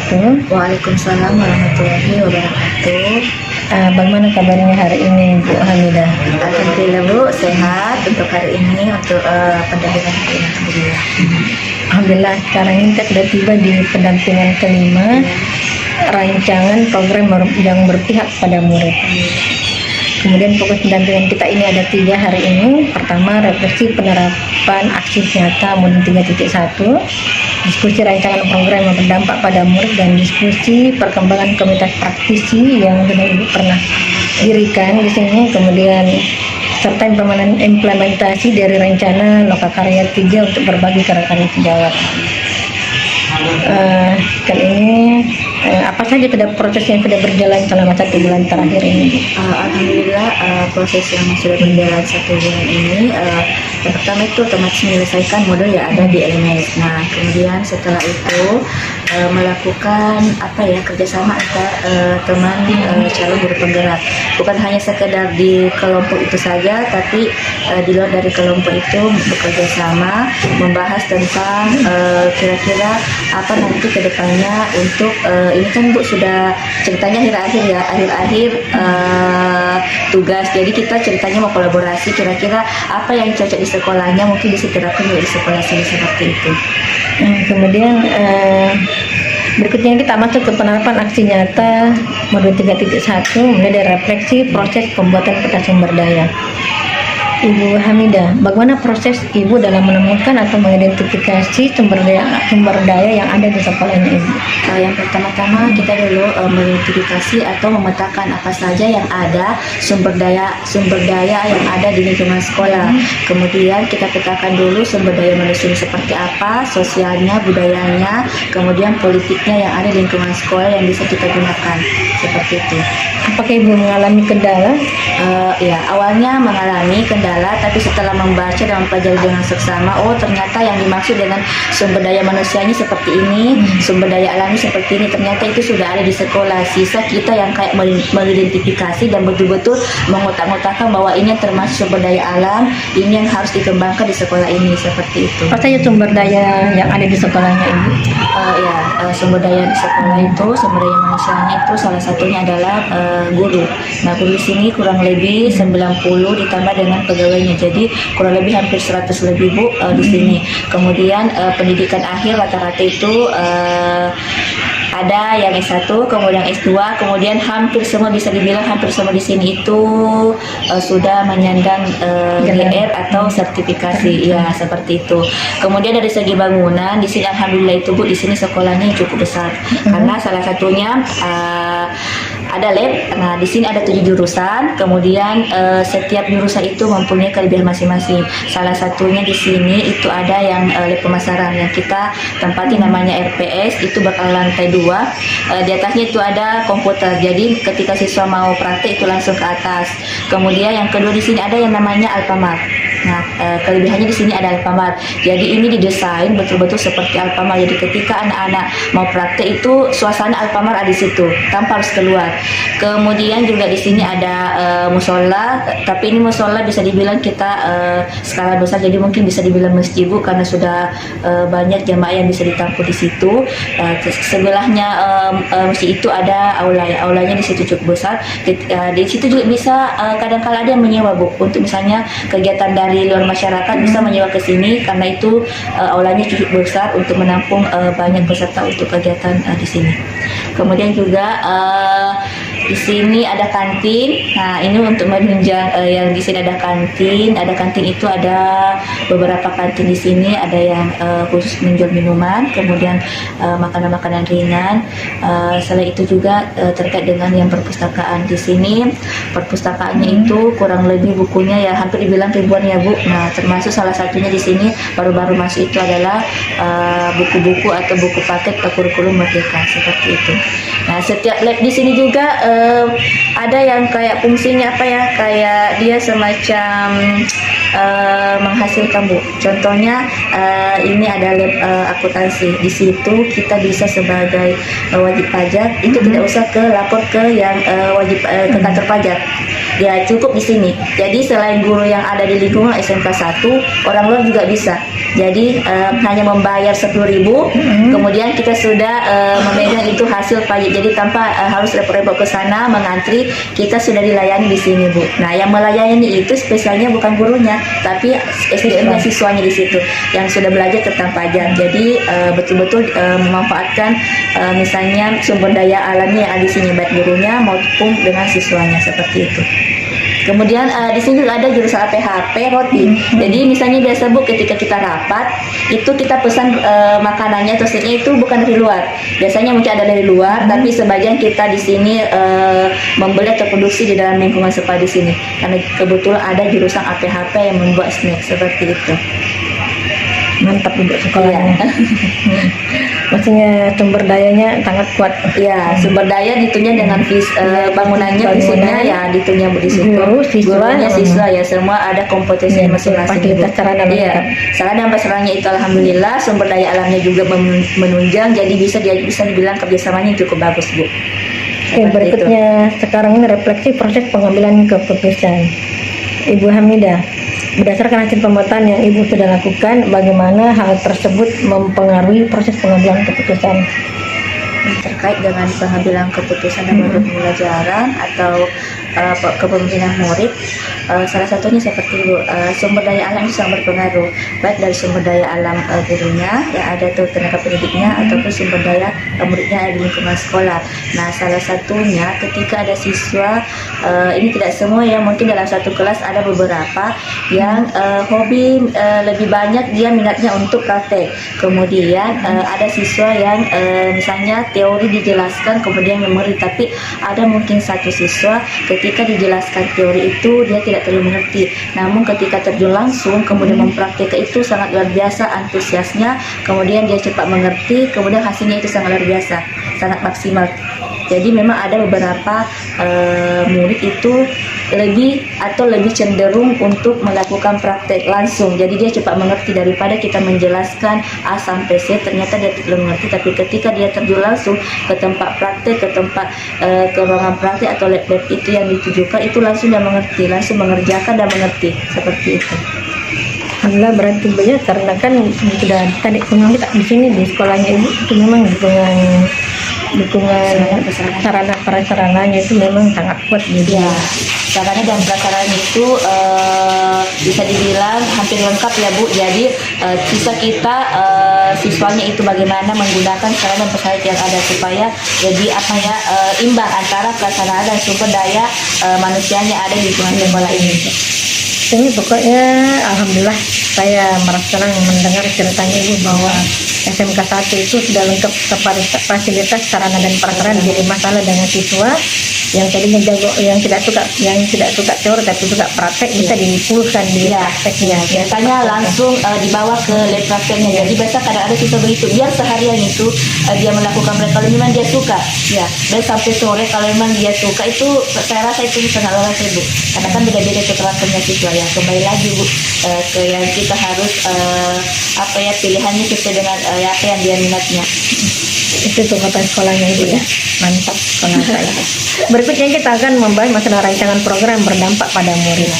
wabarakatuh. Waalaikumsalam warahmatullahi wabarakatuh. Bagaimana kabarnya hari ini, Bu Hamidah? Alhamdulillah Bu, sehat untuk hari ini untuk pendampingan hari ini. Alhamdulillah. Alhamdulillah, sekarang ini kita sudah tiba di pendampingan kelima rancangan program yang berpihak pada murid. Kemudian fokus pendampingan kita ini ada 3 hari ini. Pertama, refleksi penerapan aksi nyata Modul 3.1, diskusi rancangan program yang berdampak pada murid, dan diskusi perkembangan komunitas praktisi yang sudah Ibu pernah dirikan di sini. Kemudian serta implementasi dari rencana Lokakarya 3 untuk berbagi ke rekan sejawat. Kali ini apa saja proses yang sudah berjalan selama 1 bulan terakhir ini? Alhamdulillah, proses yang sudah berjalan 1 bulan ini, yang pertama itu otomatis menyelesaikan modul yang ada di LMS. Nah, kemudian setelah itu melakukan kerjasama antar teman calon guru penggerak. Bukan hanya sekedar di kelompok itu saja, tapi di luar dari kelompok itu bekerja sama membahas tentang kira-kira apa nanti kedepannya untuk ini kan Bu sudah ceritanya akhir-akhir tugas, jadi kita ceritanya mau kolaborasi, kira-kira apa yang cocok di sekolahnya mungkin bisa diterapkan di sekolah sini, seperti itu. Kemudian berikutnya kita masuk ke penerapan aksi nyata Modul 3.1, mulai dari refleksi proses pembuatan peta sumber daya. Ibu Hamidah, bagaimana proses Ibu dalam menemukan atau mengidentifikasi sumber daya yang ada di sekolah ini, Ibu? Yang pertama-tama kita dulu mengidentifikasi atau memetakan apa saja yang ada sumber daya yang ada di lingkungan sekolah. Kemudian kita petakan dulu sumber daya manusia seperti apa, sosialnya, budayanya, kemudian politiknya yang ada di lingkungan sekolah yang bisa kita gunakan, seperti itu. Apakah Ibu mengalami kendala? Ya, awalnya mengalami kendala, tapi setelah membaca dan mempelajari dengan seksama, oh ternyata yang dimaksud dengan sumber daya manusianya seperti ini, sumber daya alami seperti ini, ternyata itu sudah ada di sekolah. Sisa kita yang kayak mengidentifikasi dan betul-betul mengotak-ngotakkan bahwa ini yang termasuk sumber daya alam, ini yang harus dikembangkan di sekolah ini, seperti itu. Apa saja sumber daya yang ada di sekolahnya, Ibu? Sumber daya di sekolah itu, sumber daya manusianya itu salah satunya adalah guru. Nah, guru di sini kurang lebih 90 ditambah dengan pegawainya, jadi kurang lebih hampir 100 lebih Bu di sini. Kemudian pendidikan akhir rata-rata itu ada yang S1, kemudian S2, kemudian hampir semua, bisa dibilang hampir semua di sini itu sudah menyandang GR atau sertifikasi, ya seperti itu. Kemudian dari segi bangunan di sini alhamdulillah itu Bu, di sini sekolahnya cukup besar karena salah satunya ada lab. Nah, di sini ada 7 jurusan, kemudian setiap jurusan itu mempunyai kelebihan masing-masing. Salah satunya di sini itu ada yang lab pemasaran yang kita tempati namanya RPS, itu bakal lantai 2. Di atasnya itu ada komputer. Jadi ketika siswa mau praktek itu langsung ke atas. Kemudian yang kedua di sini ada yang namanya Alfamart. Nah, kelebihannya di sini ada Alfamart. Jadi ini didesain betul-betul seperti Alfamart. Jadi ketika anak-anak mau praktek itu suasana Alfamart ada di situ, tanpa harus keluar. Kemudian juga di sini ada musola, tapi ini musola bisa dibilang kita skala besar, jadi mungkin bisa dibilang masjid Bu, karena sudah banyak jamaah yang bisa ditampung di situ. Sebelahnya masjid itu ada aulanya di situ cukup besar. Di situ juga bisa kadang-kala ada yang menyewa Bu, untuk misalnya kegiatan dari luar masyarakat bisa menyewa ke sini, karena itu aulanya cukup besar untuk menampung banyak peserta untuk kegiatan di sini. Kemudian juga di sini ada kantin. Nah, ini untuk menunjang yang di sini ada kantin. Ada kantin itu ada beberapa kantin di sini, ada yang khusus menjual minuman, kemudian makanan-makanan ringan. Selain itu juga terkait dengan yang perpustakaan di sini. Perpustakaannya itu kurang lebih bukunya ya hampir dibilang ribuan ya Bu. Nah, termasuk salah satunya di sini baru-baru masuk itu adalah buku-buku atau buku paket kurikulum merdeka, seperti itu. Nah, setiap lab di sini juga ada yang kayak fungsinya apa ya, kayak dia semacam menghasilkan Bu. Contohnya ini ada lab akuntansi. Di situ kita bisa sebagai wajib pajak itu tidak usah lapor ke yang wajib ke kantor pajak. Ya cukup di sini. Jadi selain guru yang ada di lingkungan SMK 1, orang luar juga bisa. Jadi hanya membayar 10.000, kemudian kita sudah memegang itu hasil pajak. Jadi tanpa harus repot-repot ke sana mengantri, kita sudah dilayani di sini Bu. Nah yang melayani itu spesialnya bukan gurunya, tapi SDM-nya, siswanya di situ yang sudah belajar tentang pajak. Jadi betul-betul memanfaatkan misalnya sumber daya alamnya yang ada di sini, baik gurunya maupun dengan siswanya, seperti itu. Kemudian di sini juga ada jurusan APHP roti. Jadi misalnya biasa Bu, ketika kita rapat itu kita pesan makanannya atau snacknya itu bukan dari luar. Biasanya mungkin ada dari luar, tapi sebagian kita di sini membeli atau produksi di dalam lingkungan sekolah di sini. Karena kebetulan ada jurusan APHP yang membuat snack seperti itu. Mantap untuk sekolahnya. Maksudnya sumber dayanya sangat kuat. Ya, sumber daya ditunjang dengan bangunannya, fisiknya ya ditunjang di situ. Gurunya siswa ya, semua ada kompetensinya masing-masing. Iya, sarana dan prasarana itu alhamdulillah, sumber daya alamnya juga menunjang, jadi bisa dibilang kerjasamanya cukup bagus Bu. Oke, berikutnya sekarang ini refleksi proses pengambilan keputusan. Ibu Hamidah, berdasarkan hasil pemetaan yang Ibu sudah lakukan, bagaimana hal tersebut mempengaruhi proses pengambilan keputusan? Terkait dengan pengambilan keputusan dalam pembelajaran atau kepemimpinan murid, salah satunya seperti itu, sumber daya alam itu sangat berpengaruh, baik dari sumber daya alam gurunya yang ada atau tenaga pendidiknya, ataupun sumber daya muridnya yang ada di lingkungan sekolah. Nah, salah satunya ketika ada siswa, ini tidak semua ya, mungkin dalam satu kelas ada beberapa yang hobi lebih banyak dia minatnya untuk praktek. Kemudian ada siswa yang misalnya teori dijelaskan kemudian memori, tapi ada mungkin satu siswa ketika dijelaskan teori itu dia tidak terlalu mengerti, namun ketika terjun langsung kemudian mempraktikkan itu sangat luar biasa antusiasnya, kemudian dia cepat mengerti, kemudian hasilnya itu sangat luar biasa, sangat maksimal. Jadi memang ada beberapa murid itu lebih cenderung untuk melakukan praktek langsung. Jadi dia cepat mengerti daripada kita menjelaskan A sampai Z, ternyata dia tidak mengerti. Tapi ketika dia terjun langsung ke tempat praktek, ke tempat ke ruangan praktek atau lab itu yang ditujukan, itu langsung dia mengerti, langsung mengerjakan dan mengerti, seperti itu. Alhamdulillah, berarti banyak karena kan sudah tadi kita di sini di sekolahnya Ibu itu memang dukungan sarana prasarananya itu memang sangat kuat gitu. Ya, sarana dan prasarana itu bisa dibilang hampir lengkap ya Bu. Jadi sisa kita siswanya itu bagaimana menggunakan sarana dan prasarana yang ada supaya jadi imbang antara prasarana dan sumber daya manusianya ada di lingkungan sekolah ini. Ini pokoknya alhamdulillah saya merasa senang mendengar ceritanya Ibu bahwa SMK 1 itu sudah lengkap fasilitas sarana dan prasarana. Jadi masalah dengan siswa yang tadinya jago, yang tidak suka teori tapi suka praktek bisa dipulihkan di prakteknya. Biasanya langsung dibawa ke lab prakteknya. Jadi biasa kadang ada siswa begitu, biar seharian itu dia melakukan praktek kalau memang dia suka, ya. Dan sampai sore kalau memang dia suka, itu saya rasa itu sangat luar biasa Bu. Karena kan beda-beda keterampilan siswa ya. Kembali lagi Bu ke yang kita harus pilihannya sesuai dengan apa yang dia minatnya. Itu tuntutan sekolahnya Ibu ya. Mantap sekolah saya. Berikutnya kita akan membahas masalah rancangan program berdampak pada murid.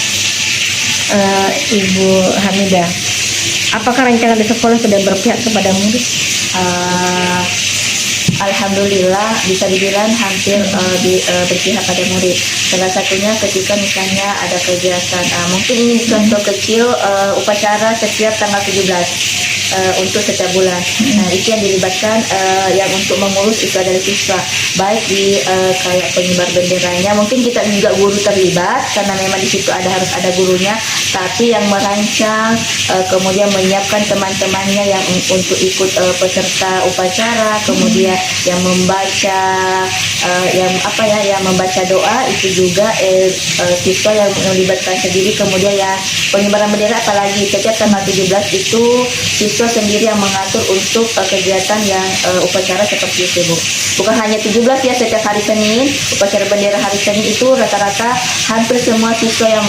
Ibu Hamidah, apakah rancangan di sekolah sudah berpihak kepada murid? Alhamdulillah bisa dibilang hampir berpihak pada murid. Salah satunya ketika misalnya ada kegiatan, mungkin ini contoh kecil, upacara setiap tanggal 17 untuk setiap bulan. Nah, itu yang dilibatkan yang untuk mengurus itu adalah siswa, baik di kayak pengibar benderanya, mungkin kita juga guru terlibat karena memang di situ harus ada gurunya, tapi yang merancang kemudian menyiapkan teman-temannya yang untuk ikut peserta upacara, kemudian yang membaca yang membaca doa itu juga siswa yang melibatkan sendiri, kemudian yang pengibaran bendera, apalagi setiap tanggal 17 itu siswa siswa sendiri yang mengatur untuk kegiatan yang upacara seperti itu, Bu. Bukan hanya 17 ya, setiap hari Senin upacara bendera hari Senin itu rata-rata hampir semua siswa yang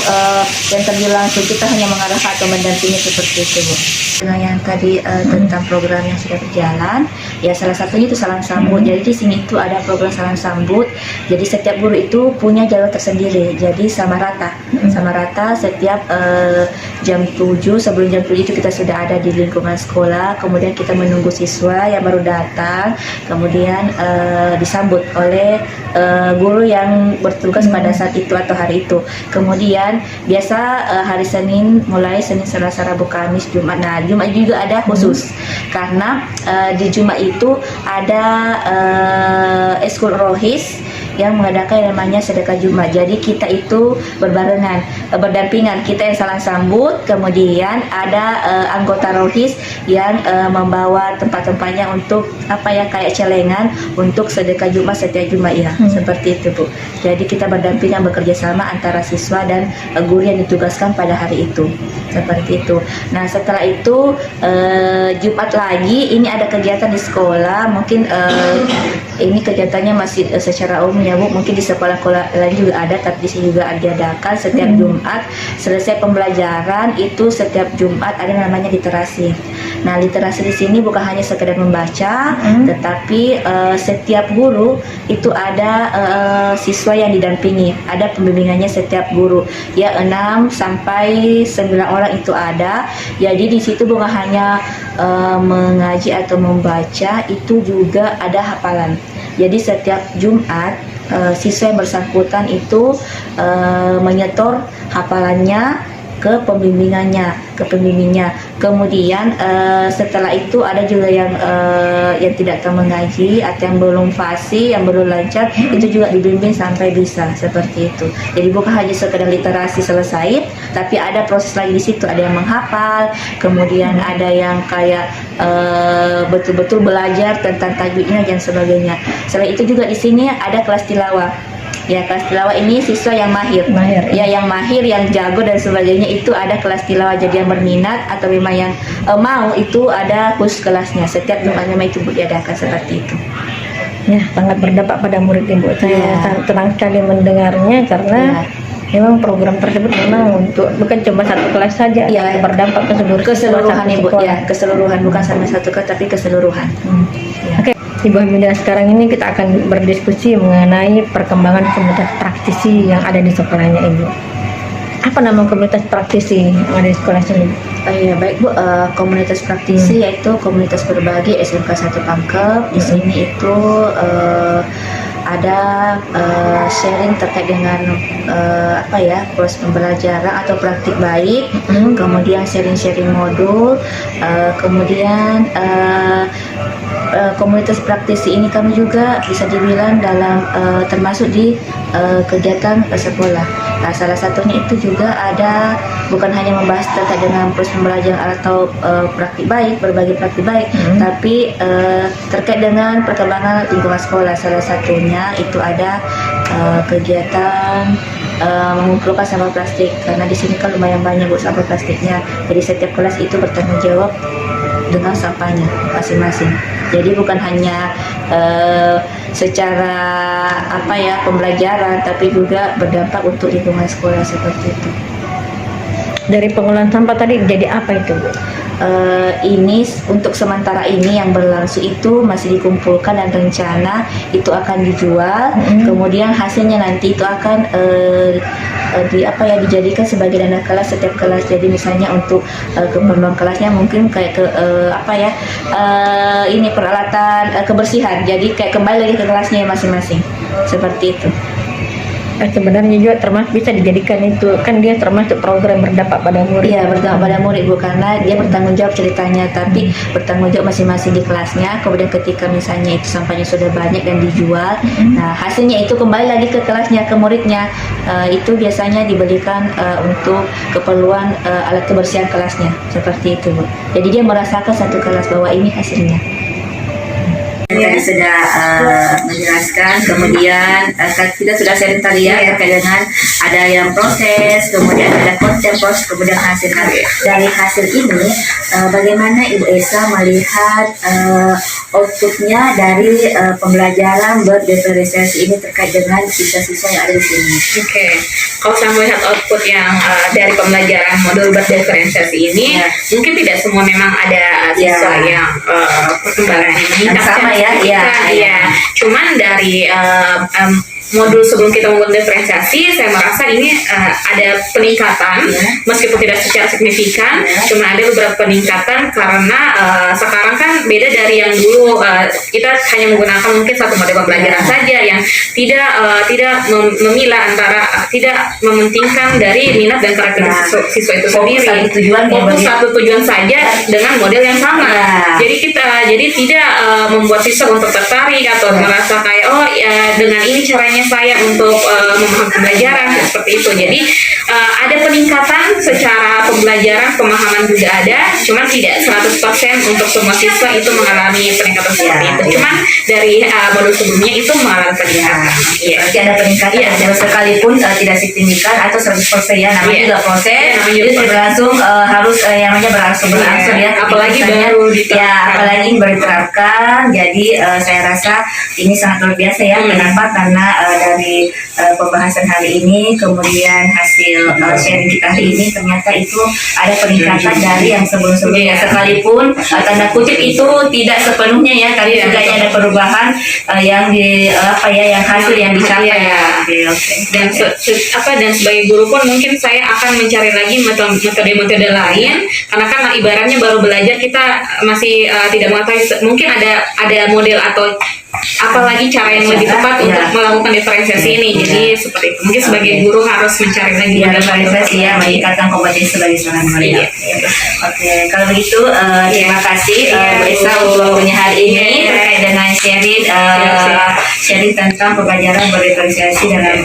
terjun langsung, kita hanya mengarahkan atau mendampingi seperti itu, Bu. Dengan yang tadi tentang program yang sudah berjalan, ya salah satunya itu salam sambut. Jadi di sini itu ada program salam sambut. Jadi setiap guru itu punya jalur tersendiri. Jadi sama rata setiap jam 7, sebelum jam 7 itu kita sudah ada di lingkungan sekolah. Kemudian kita menunggu siswa yang baru datang. Kemudian disambut oleh guru yang bertugas pada saat itu atau hari itu. Kemudian biasa hari Senin, mulai Senin, Selasa, Rabu, Kamis, Jumat. Nah, Jumat juga ada khusus karena di Jumat itu ada eskul rohis yang mengadakan yang namanya sedekah Jumat. Jadi kita itu berbarengan, berdampingan, kita yang salam sambut, kemudian ada anggota rohis yang membawa tempat-tempatnya untuk kayak celengan untuk sedekah Jumat setiap Jumat ya. Seperti itu, Bu. Jadi kita berdampingan, bekerja sama antara siswa dan guru yang ditugaskan pada hari itu. Seperti itu. Nah, setelah itu Jumat lagi ini ada kegiatan di sekolah. Mungkin ini kegiatannya masih secara umum ya, Bu. Mungkin di sekolah-sekolah lain juga ada, tapi di sini juga diadakan setiap Jumat. Selesai pembelajaran itu setiap Jumat ada namanya literasi. Nah, literasi di sini bukan hanya sekedar membaca, tetapi setiap guru itu ada siswa yang didampingi, ada pembimbingannya setiap guru. Ya 6 sampai 9 orang itu ada. Jadi di situ bukan hanya mengaji atau membaca, itu juga ada hafalan. Jadi setiap Jumat siswa yang bersangkutan itu menyetor hafalannya ke pembimbingnya. Kemudian setelah itu ada juga yang tidak tahu mengaji atau yang belum fasih, yang belum lancar, itu juga dibimbing sampai bisa seperti itu. Jadi bukan hanya sekedar literasi selesai, tapi ada proses lagi di situ. Ada yang menghafal, kemudian ada yang kayak betul-betul belajar tentang tajwidnya dan sebagainya. Selain itu juga di sini ada kelas tilawah. Ya, kelas tilawah ini siswa yang mahir. Ya, yang mahir, yang jago dan sebagainya itu ada kelas tilawah. Jadi yang berminat atau memang yang mau itu ada khusus kelasnya. Setiap Jumat memang itu diadakan seperti itu. Ya, sangat berdampak pada murid Ibu. Saya tenang sekali mendengarnya karena memang program tersebut memang untuk bukan cuma satu kelas saja, berdampak ke keseluruhan Ibu. Ya, keseluruhan, bukan sama satu kelas tapi keseluruhan. Oke. Ibu Hamidah, sekarang ini kita akan berdiskusi mengenai perkembangan komunitas praktisi yang ada di sekolahnya Ibu. Apa nama komunitas praktisi yang ada di sekolah sini? Ya, baik Bu, komunitas praktisi yaitu komunitas berbagi SMK 1 Pangkep. Di sini itu ada sharing terkait dengan proses pembelajaran atau praktik baik, kemudian sharing modul, kemudian komunitas praktisi ini kami juga bisa dibilang dalam termasuk di kegiatan sekolah. Nah, salah satunya itu juga ada bukan hanya membahas terkait dengan proses pembelajaran atau praktik baik, berbagi praktik baik, tapi terkait dengan perkembangan lingkungan sekolah. Salah satunya itu ada kegiatan mengumpulkan sampah plastik, karena di sini kan lumayan banyak Bu sampah plastiknya. Jadi setiap kelas itu bertanggung jawab dengan sampahnya masing-masing. Jadi bukan hanya secara pembelajaran, tapi juga berdampak untuk lingkungan sekolah seperti itu. Dari pengolahan sampah tadi jadi apa itu, Bu? Ini untuk sementara ini yang berlangsung itu masih dikumpulkan dan rencana itu akan dijual. Kemudian hasilnya nanti itu akan dijadikan sebagai dana kelas setiap kelas. Jadi misalnya untuk keperluan kelasnya mungkin kayak ini peralatan kebersihan. Jadi kayak kembali lagi ke kelasnya masing-masing seperti itu. Sebenarnya juga termasuk bisa dijadikan itu, kan dia termasuk program berdampak pada murid. Iya, berdampak pada murid Bu, karena dia bertanggung jawab ceritanya, tapi bertanggung jawab masing-masing di kelasnya. Kemudian ketika misalnya itu sampahnya sudah banyak dan dijual, nah hasilnya itu kembali lagi ke kelasnya, ke muridnya. Itu biasanya diberikan untuk keperluan alat kebersihan kelasnya, seperti itu Bu. Jadi dia merasakan satu kelas bahwa ini hasilnya. Dokter tadi sudah menjelaskan, kemudian kita sudah sharing tadi ya terkait dengan ada yang proses, kemudian ada konsep proses, kemudian hasil. Dari hasil ini, bagaimana Ibu Esa melihat outputnya dari pembelajaran berdiferensiasi ini terkait dengan siswa-siswa yang ada di sini? Oke, kalau saya melihat output yang dari pembelajaran modul berdiferensiasi ini, mungkin tidak semua memang ada siswa yang perkembangannya meningkat sama ya, iya. Cuman dari modul sebelum kita membuat diferensiasi, saya merasa ini ada peningkatan, meskipun tidak secara signifikan, cuma ada beberapa peningkatan karena sekarang kan beda dari yang dulu, kita hanya menggunakan mungkin satu model pembelajaran saja yang tidak memilah antara, tidak mementingkan dari minat dan karakteristik siswa itu sendiri. Fokus satu tujuan saja dengan model yang sama. Jadi tidak membuat siswa untuk tertarik atau merasa kayak dengan ini caranya saya untuk memahami pembelajaran seperti itu. Jadi ada peningkatan secara pembelajaran, pemahaman juga ada, cuman tidak 100% untuk semua siswa itu mengalami peningkatan seperti itu. Cuman dari modul sebelumnya itu mengalami peningkatan. Berarti ada peningkatan sekalipun tidak signifikan atau 100% ya, namanya juga proses. Itu berlangsung harus yang namanya berangsur ya. Apalagi baru diterapkan. Apalagi baru diterapkan. Jadi saya rasa ini sangat luar biasa ya. Kenapa? Karena dari pembahasan hari ini, kemudian hasil sharing kita hari ini, ternyata itu ada peningkatan dari yang sebelum-sebelumnya. Sekalipun tanda kutip itu tidak sepenuhnya ya, tapi setidaknya ada perubahan yang yang hasil yang dicapai. Dan sebagai guru pun mungkin saya akan mencari lagi metode-metode lain, karena kan ibaratnya baru belajar, kita masih tidak mengetahui, mungkin ada model atau apalagi cara yang lebih tepat untuk melakukan diferensiasi ini. Jadi seperti itu. Mungkin sebagai guru harus mencari lagi diferensiasi ya, meningkatkan kompetensi sebagai seorang murid. Oke, kalau begitu terima kasih Bu Esa untuk waktunya hari ini terkait dengan sharing tentang pembelajaran berdiferensiasi dalam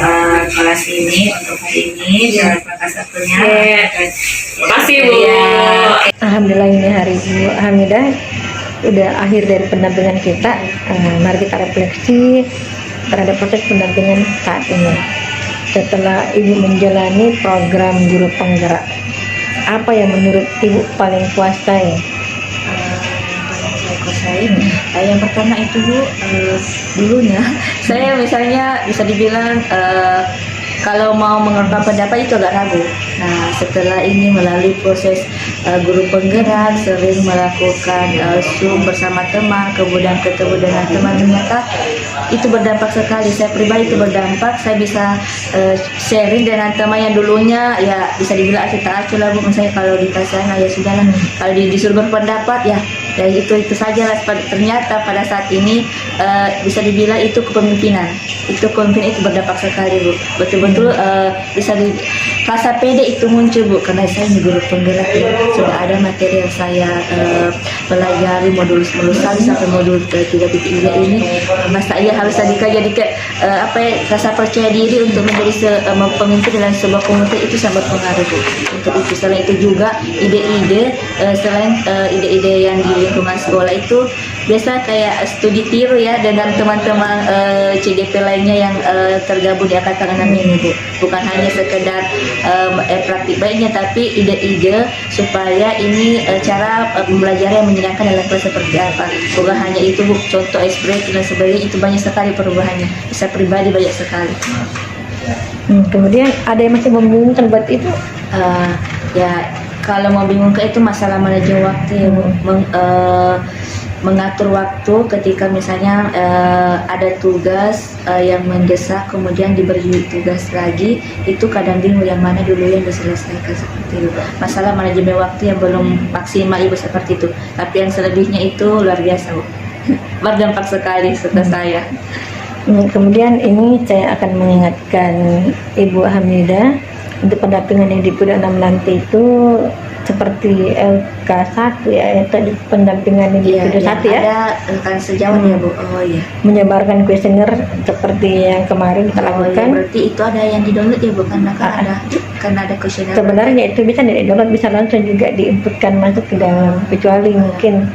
kelas ini untuk hari ini. Terima kasih waktunya. Terima kasih Bu. Alhamdulillah, ini hari Bu Hamidah udah akhir dari pendampingan kita. Mari kita refleksi terhadap proses pendampingan saat ini. Setelah Ibu menjalani program guru penggerak, apa yang menurut Ibu paling kuasai? Yang pertama itu Bu, dulunya saya misalnya bisa dibilang kalau mau mengungkapkan pendapat itu agak ragu. Nah, setelah ini melalui proses guru penggerak, sering melakukan Zoom bersama teman, kemudian ketemu dengan teman, ternyata itu berdampak sekali. Saya pribadi itu berdampak. Saya bisa sharing dengan teman yang dulunya ya bisa dibilang acuh lah Bu. Misalnya kalau dikasih ya sudah lah. Kalau disuruh berpendapat ya itu saja lah. Ternyata pada saat ini bisa dibilang itu kepemimpinan. Itu kepemimpinan itu berdampak sekali Bu. Betul-betul bisa rasa pede itu muncul Bu, karena saya ini guru penggerak ya. Sudah ada materi yang saya pelajari modul 1 sampai modul 3.3 ini. Masa iya harus jadi rasa percaya diri untuk menjadi pemimpin dalam sebuah komunitas itu sangat berpengaruh Bu. Untuk itu, selain itu juga ide-ide ide-ide yang di lingkungan sekolah itu biasa kayak studi tiru ya dengan teman-teman CDP lainnya yang tergabung di Angkatan 6 ini Bu. Bukan hanya sekedar praktik baiknya, tapi ide-ide supaya ini cara pembelajaran yang menyenangkan dalam kelas seperti apa. Bukan hanya itu Bu, contoh ice breaking dan sebagainya, itu banyak sekali perubahannya. Bisa pribadi banyak sekali. Kemudian ada yang masih membingungkan buat Ibu? Ya kalau mau membingungkan itu masalah manajemen waktu ya Bu. Mengatur waktu ketika misalnya ada tugas yang mendesak, kemudian diberi tugas lagi, itu kadang bingung yang mana dulu yang diselesaikan seperti itu. Masalah manajemen waktu yang belum maksimal Ibu seperti itu. Tapi yang selebihnya itu luar biasa Bu. Berdampak sekali setelah saya. Kemudian ini saya akan mengingatkan Ibu Hamidah untuk pendampingan yang di Pudak 6 nanti itu seperti LK1 ya, tadi pendampingan yang di Pudak 1 ya. Ada rekan sejauh ya Bu. Oh iya. Menyebarkan kuesioner seperti yang kemarin kita lakukan. Ya, berarti itu ada yang di-download ya Bu, karena ada kuesioner. Sebenarnya itu bisa di-download, bisa langsung juga diinputkan masuk ke dalam, kecuali mungkin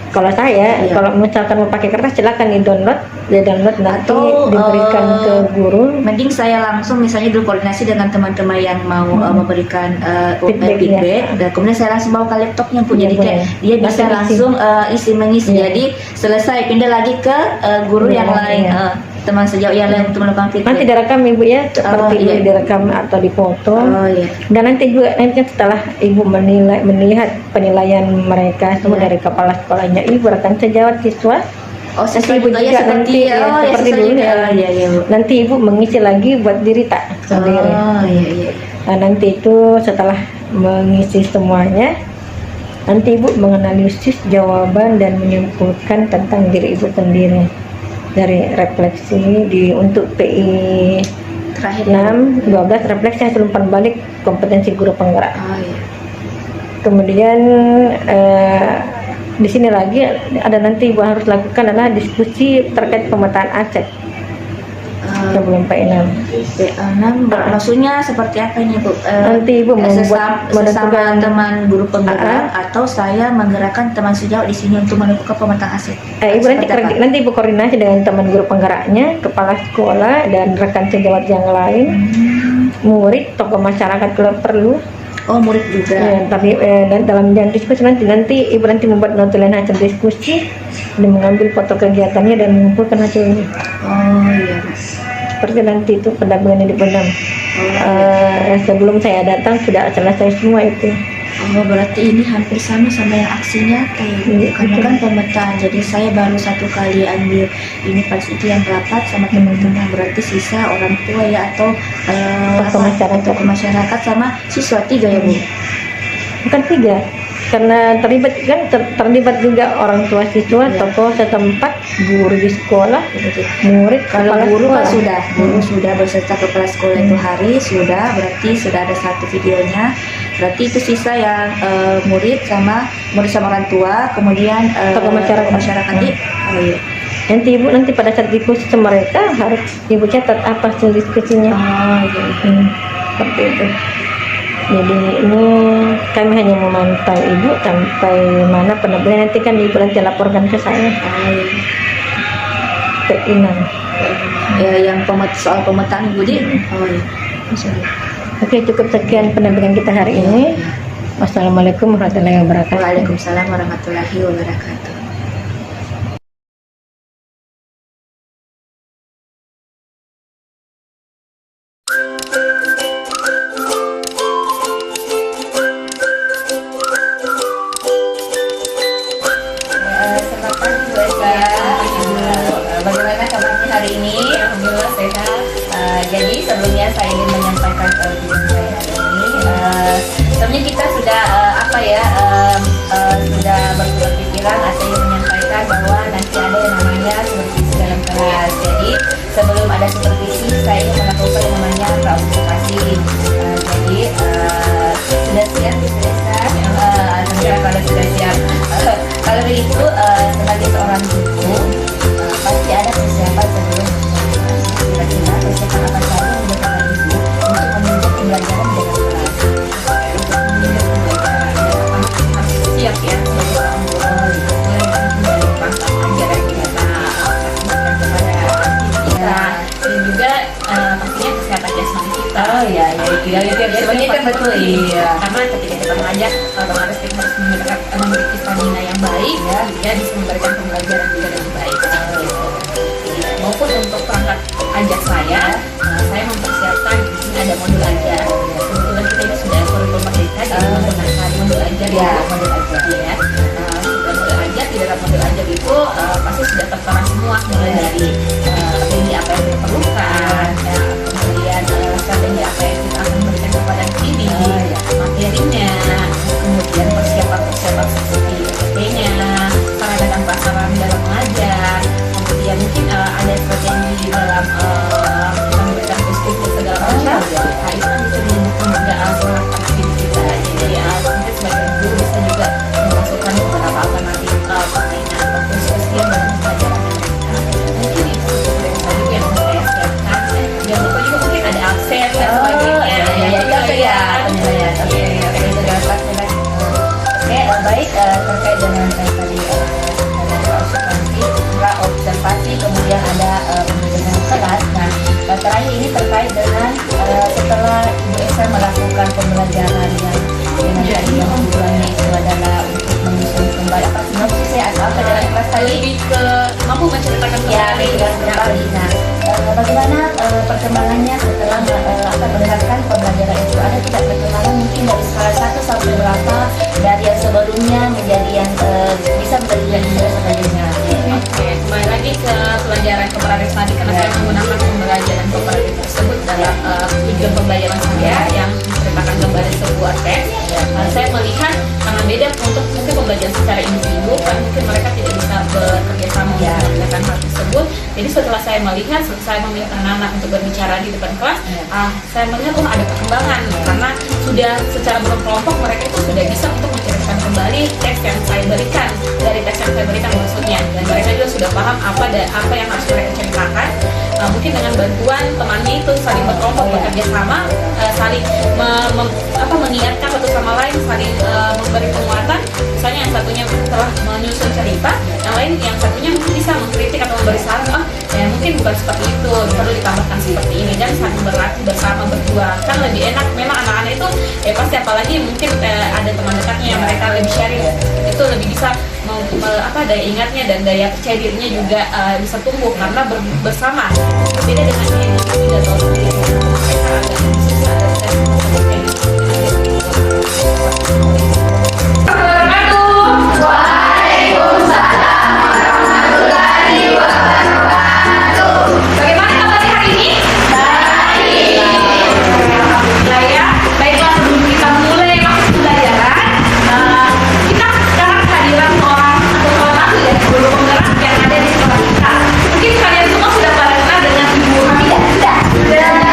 Kalau saya, Iya. kalau misalkan mau pakai kertas silakan di download nanti Atau, diberikan ke guru. Mending saya langsung misalnya dulu koordinasi dengan teman-teman yang mau memberikan Feedback, feedback, ya. dan kemudian saya langsung bawa ke laptopnya Bu. Iya, Jadi kayak boleh. dia bisa Langsung isi. langsung mengisi. Iya. Jadi selesai pindah lagi ke guru Iya, yang lain, iya. teman sejauh yang lain untuk melakukan feedback. Nanti direkam ibu ya, seperti iya. direkam atau difoto. Oh iya. Dan nanti juga nanti kan setelah ibu melihat penilaian mereka semua Iya. dari kepala sekolahnya, ibu rekan sejawat siswa. Oh, siswa Ibu juga ya juga seperti nanti, ya, oh ya seperti siswa dulu juga. ya. Oh, iya iya Bu. Nanti ibu mengisi lagi buat diri tak sendiri. Oh iya iya. Nah, nanti itu setelah mengisi semuanya, nanti ibu menganalisis jawaban dan menyimpulkan tentang diri ibu sendiri dari refleksi untuk PI Terakhir 6, 12 refleksi hasil umpan balik kompetensi guru penggerak. Oh iya. Kemudian di sini lagi ada nanti ibu harus lakukan adalah diskusi terkait pemetaan aset sebelum PI 6. P6 maksudnya seperti apa ini Bu? Nanti ibu sesama menentukan teman guru penggerak atau saya menggerakkan teman sejauh di sini untuk melakukan pemetaan aset. ibu nanti ibu koordinasi dengan teman guru penggeraknya, kepala sekolah dan rekan sejawat yang lain, murid, tokoh masyarakat kalau perlu. Oh murid juga. Ya, tapi dan dalam jam diskusi nanti ibu membuat notulen hasil diskusi dan mengambil foto kegiatannya dan mengumpulkan hasilnya. Oh iya. Seperti nanti itu pendampingan yang dipendam. Sebelum saya datang sudah selesai semua itu. Oh berarti ini hampir sama yang aksinya kayak Iya, karena betul. kan pemetaan. Jadi saya baru satu kali ambil ini pas itu yang rapat sama teman-teman, berarti sisa orang tua ya atau tokoh masyarakat sama siswa 3 ya Bu. Bukan 3, karena terlibat juga orang tua siswa, Iya. tokoh setempat, guru di sekolah, murid, Kalau kepala guru kan sekolah. guru sudah beserta kepala sekolah itu hari berarti sudah ada satu videonya. Berarti itu sisa yang murid sama orang tua, kemudian Tokoh masyarakat. Oh iya. Nanti pada saat diskusi mereka harus ibu catat apa hasil diskusinya. Oh iya. Seperti itu. Jadi ini kami hanya memantau ibu sampai mana pendampingan, nanti kan ibu nanti laporkan ke saya. Oh iya. Keinginan. Ya, yang soal pemetaan Ibu Di. Oh iya. Masya Allah. Oke, cukup sekian pendampingan kita hari ini. Wassalamualaikum warahmatullahi wabarakatuh. Waalaikumsalam warahmatullahi wabarakatuh. Selamat pagi Bu Eka. Bagaimana kabarnya hari ini? Alhamdulillah sehat. Jadi sebelumnya saya ingin menyampaikan video saya hari ini. Sebenarnya kita sudah sudah bertukar pikiran. Saya ingin menyampaikan bahwa nanti ada yang namanya supervisi dalam kelas. Jadi sebelum ada supervisi, saya ingin melakukan yang namanya praobservasi. Jadi sudah siap diselesaikan. Alhamdulillah kalau sudah siap. Kalau begitu sebagai seorang guru pasti ada persiapan sebelum kira-kira persiapan apa saja yang dilakukan ibu untuk menuntut pembelajaran di dalam kelas. Untuk menuntut pembelajaran harus siap ya sebagai seorang guru mulai dari pangkat ajaran kita kasihkan kepada kita dan juga pastinya kesehatan jasmani kita. Oh iya iya sebenarnya kan betul iya. Karena ketika kita mengajar otomatis kita harus memiliki stamina yang baik ya bisa memberikan pembelajaran juga dengan baik. Maupun untuk perangkat ajar saya mempersiapkan di sini ada modul ajar. Kebetulan kita ini sudah kurikulum merdeka jadi menggunakan modul ajar ya modul ajar ya. Sudah modul ajar, di dalam modul ajar itu pasti sudah tertera semua mulai dari strategi apa yang diperlukan ya, kemudian strategi apa yang kita akan berikan kepada ini materinya, kemudian persiapan seperti SPP-nya, sarana dan prasarana dalam mengajar, kemudian mungkin ada strategi dalam memberikan diskusi segala macam. Nah itu kan bisa dimudahkan juga seorang aktif kita. Jadi mungkin sebagai guru bisa juga memasukkan beberapa alternatif permainan atau diskusi yang dalam pelajaran mereka. Mungkin itu juga yang saya siapkan. Jangan lupa juga mungkin ada absen dan sebagainya. Penilaian. Oke, baik terkait dengan tadi terakhir ini terkait dengan setelah Bu Esa melakukan pembelajaran yang dengan tadi yang tujuannya itu adalah untuk menyusun kembali apa sinopsisnya atau apa dalam kelas tadi lebih ke mampu menceritakan ya kembali. kembali. Nah, bagaimana perkembangannya setelah menerapkan pembelajaran itu? Ada tidak perkembangan mungkin dari skala 1 sampai berapa dari yang sebelumnya menjadi yang bisa menjadi yang sebelumnya? Oke, kembali lagi ke pelajaran kooperatif tadi karena saya menggunakan pembelajaran kooperatif tersebut dalam tujuan pembelajaran saya yang menceritakan kembali sebuah teks. Saya melihat karena beda untuk mungkin pembelajaran secara individu kan mungkin mereka tidak bisa bekerja sama untuk mengerjakan hal tersebut. Jadi setelah saya melihat, saya meminta anak-anak untuk berbicara di depan kelas, saya melihat ada perkembangan karena sudah secara berkelompok mereka itu sudah bisa untuk menceritakan kembali teks yang saya berikan dari teks yang saya berikan maksudnya, dan mereka juga sudah paham apa yang harus mereka ceritakan. Mungkin dengan bantuan temannya itu saling berkelompok bekerja sama, saling mengingatkan satu sama lain, saling memberi penguatan. Misalnya yang satunya telah menyusun cerita, yang satunya mungkin bisa mengkritik atau memberi saran, mungkin bukan seperti itu, perlu ditambahkan seperti ini, dan saling berlatih bersama berdua kan lebih enak. Memang anak-anak itu pasti apalagi mungkin ada teman dekatnya yang mereka lebih sharing, itu lebih bisa daya ingatnya dan daya percaya dirinya juga bisa tumbuh karena bersama. Berbeda dengan yang tidak tahu sendiri, mereka agak susah Bagaimana kabarnya hari ini? Baik. Alhamdulillah ya. Baiklah, sebelum kita mulai masuk pelajaran, kita sekarang kehadiran orang atau salah satu dari guru penggerak yang ada di sekolah kita. Mungkin kalian semua sudah pada kenal dengan Ibu Hamidah. Sudah.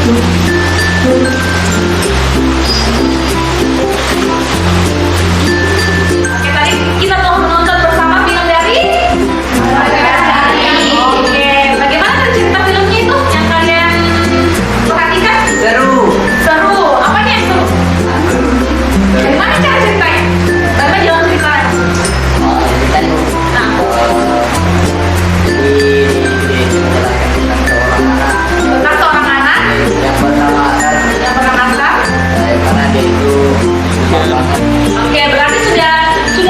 Oke, tadi kita mau menonton bersama film dari Oke, bagaimana kan cerita filmnya itu yang kalian perhatikan? Seru. Apanya yang seru? Bagaimana cara ceritanya? Bapak jangan ceritanya. Nah, tentang seorang anak yang bernama Aslam. Oke, berarti sudah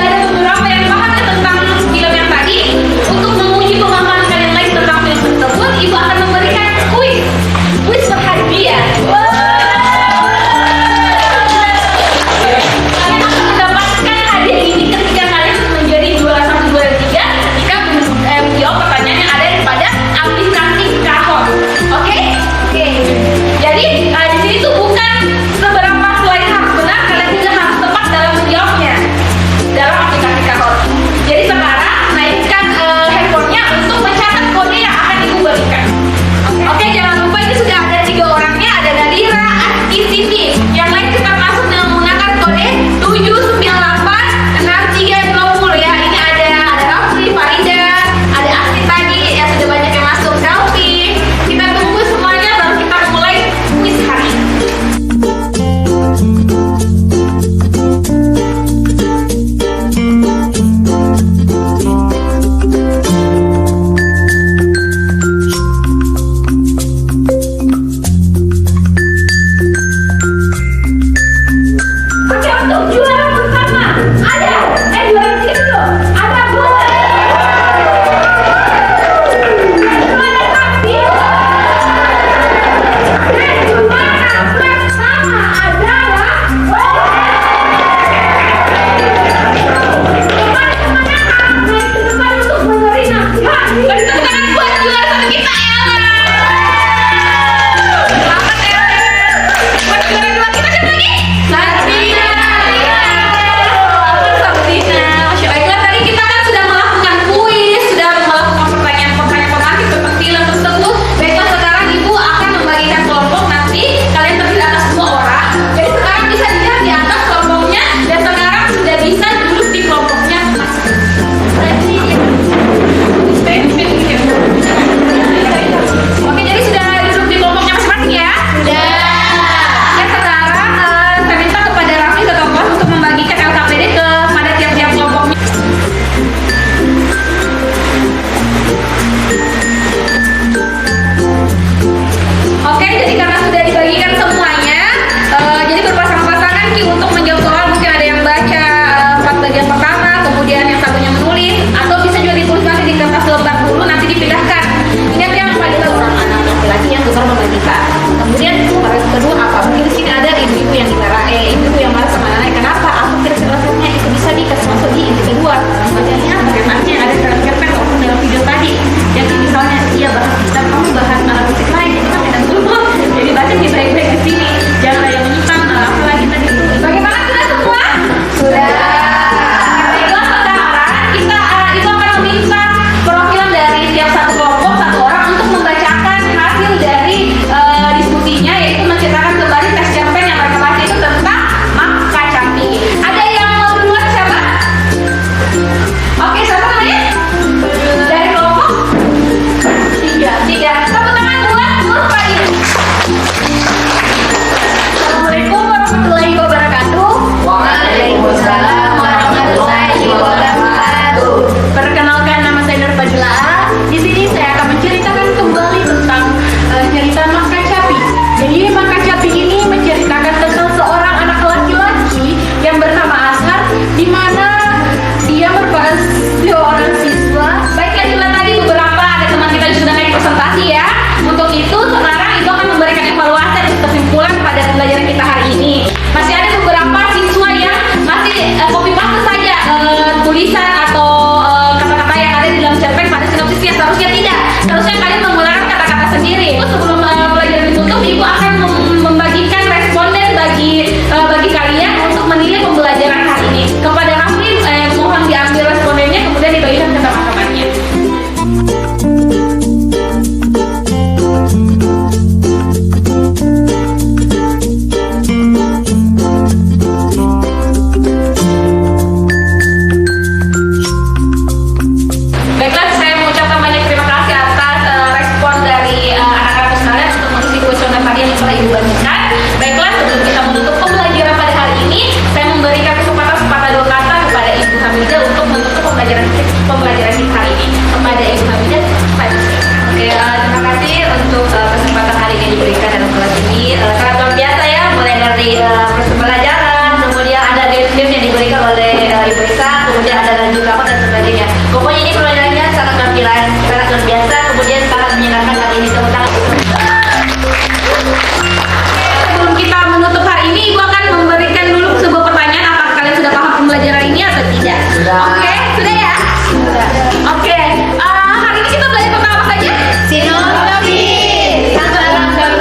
ada beberapa yang paham ya tentang film yang tadi. Untuk menguji pemahaman kalian lagi tentang film tersebut, Ibu akan memberikan kuis berhadiah. Kalian akan mendapatkan hadiah ini ketika kalian menjadi juara 1, 2, dan 3 jika menjawab pertanyaan yang ada pada aplikasi Kahoot. Oke? Jadi di sini tuh bukan seberapa selain harus benar, kalian juga harus tepat dalam menjawabnya dalam aplikasi Kahoot. Jadi sekarang naikkan handphonenya untuk mencatat kode yang akan Ibu berikan. Oke, jangan lupa ini sudah ada 3 orangnya, ada Nadira, Asti, Siti. Yang lain kita masuk dengan menggunakan kode 7986320 ya. Ini ada Rafli, Farida, ada Asti tadi yang sudah banyak yang masuk. Selfie. Kita tunggu semuanya baru kita mulai kuis hari ini. Oke, untuk juara pertama ada juara ketiga dulu. Ada Bulan. Ada Sakti. Dan juara pertama adalah teman-teman untuk memberi nasihat. Beri tepuk tangan buat juara satu kita, Ella. Selamat, Ella. Buat juara 2 kita siapa lagi? Sabtina. Baiklah, tadi kita kan sudah melakukan kuis, sudah melakukan pertanyaan-pertanyaan pemanis tentang film tersebut. Baiklah, sekarang Ibu akan membagikan kelompok, nanti kalian terdiri atas 2 orang. Jadi sekarang bisa dilihat di atas kelompoknya dan sekarang sudah bisa duduk di kelompoknya Oke, jadi sudah duduk di kelompoknya masing-masing ya? Sudah. Ya, sekarang saya minta kepada Rafli ke kelompok untuk membagikan LKPD kepada tiap-tiap kelompoknya. Oke, jadi karena sudah dibagikan semuanya, jadi berpasang-pasangan Ki untuk menjawab soal. Mungkin ada yang baca 4 bagian pertama, kemudian yang satunya menulis, atau bisa juga ditulis nanti di kertas lembar dulu, nanti dipindahkan. Ingat yang adalah orang anak laki-laki yang besar membagikan. Kemudian baris kedua apa? Mungkin di sini ada ibu-ibu yang dimarahin, ibu-ibu yang marah sama anak. Kenapa? Apa kira-kira alasannya? Itu bisa dikasih masuk di inti kedua. Bacanya bagaimana yang ada dalam cerpen maupun dalam video tadi. Jadi misalnya dia bahas kita, kamu bahas alat musik lain, itu kan tidak dulu. Jadi baca di baik-baik di sini. Jangan ada yang menyimpang. Apa lagi tadi itu? Bagaimana sudah semua? Sudah. Baiklah, sekarang Ibu akan meminta perwakilan dari tiap satu kelompok, 1 orang untuk membacakan hasil dari diskusinya, yaitu menceritakan kembali tes cerpen yang mereka baca itu tentang Maka Campi. Ada yang mau duluan siapa? Oke, siapa namanya? Dari kelompok 3. Tepuk tangan buat Nurfadil. Assalamualaikum warahmatullahi wabarakatuh. Waalaikumsalam warahmatullahi wabarakatuh. Perkenalkan, nama saya Nurfadila. Di sini saya akan menceritakan kembali tentang cerita Maka Capi. Jadi Maka Capi ini menceritakan tentang seorang anak laki-laki yang bernama Ashar, di mana dia merupakan seorang siswa. Baiklah, itulah tadi beberapa ada teman kita yang sudah naik presentasi ya. Untuk itu sekarang Ibu akan memberikan evaluasi dan kesimpulan pada pembelajaran kita hari ini. Masih ada beberapa siswa yang masih copy paste saja tulisan atau kata-kata yang ada di dalam cerpen pada sinopsisnya. Seharusnya tidak. Seharusnya kalian menggunakan kata-kata sendiri. Sebelum pelajaran ditutup, Ibu akan membagikan responden bagi kalian untuk menilai pembelajaran hari ini. Kepada Rafli, mohon diambil respondennya kemudian dibagikan ke teman-temannya. dibagikan. Baiklah, sebelum kita menutup pembelajaran pada hari ini, saya memberikan kesempatan sepatah dua kata kepada Ibu Hamidah untuk menutup pembelajaran kita hari ini. Kepada Ibu Hamidah, oke, terima kasih untuk kesempatan hari ini diberikan dalam kelas ini. Sangat luar biasa ya, mulai dari proses pembelajaran, kemudian ada game-game yang diberikan oleh Ibu Esa, kemudian ada lanjut rapor dan sebagainya. Pokoknya ini pembelajarannya sangat luar biasa, kemudian sangat menyenangkan hari ini. Tepuk tangan. Sebelum kita menutup hari ini, Ibu akan memberikan dulu sebuah pertanyaan. Apakah kalian sudah paham pembelajaran ini atau tidak? Oke, sudah ya? Oke, hari ini kita belajar tentang apa saja? Sinologi. Langkah-langkah.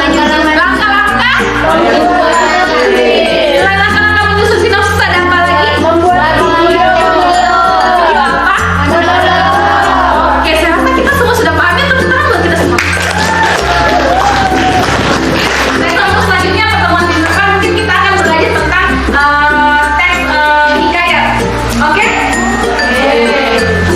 Selain langkah-langkah menyusun sinopsis, ada apa lagi? Membuat video. Apa? Oke, saya rasa kita semua sudah paham ya. Tepuk tangan buat kita semua. Baiklah, untuk selanjutnya pertemuan minggu depan mungkin kita akan belajar tentang teks hikayat. Oke?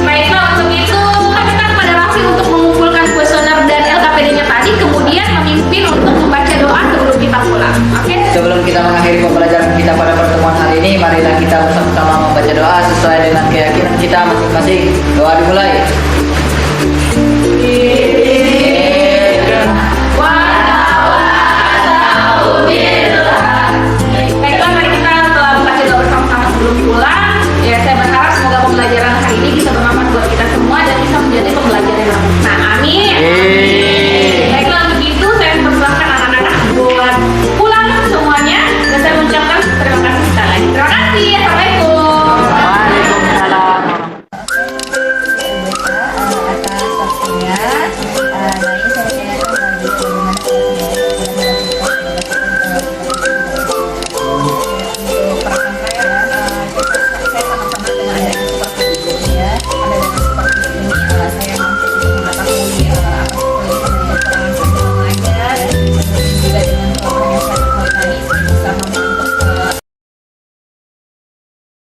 Baiklah, untuk itu kita minta kepada Raffi untuk mengumpulkan kuesioner dan LKPD-nya tadi, kemudian memimpin untuk membaca doa sebelum kita pulang. Oke? Sebelum kita mengakhiri pembelajaran kita pada pertemuan hari ini, marilah kita bersama-sama membaca doa sesuai dengan keyakinan kita masing-masing. Doa dimulai.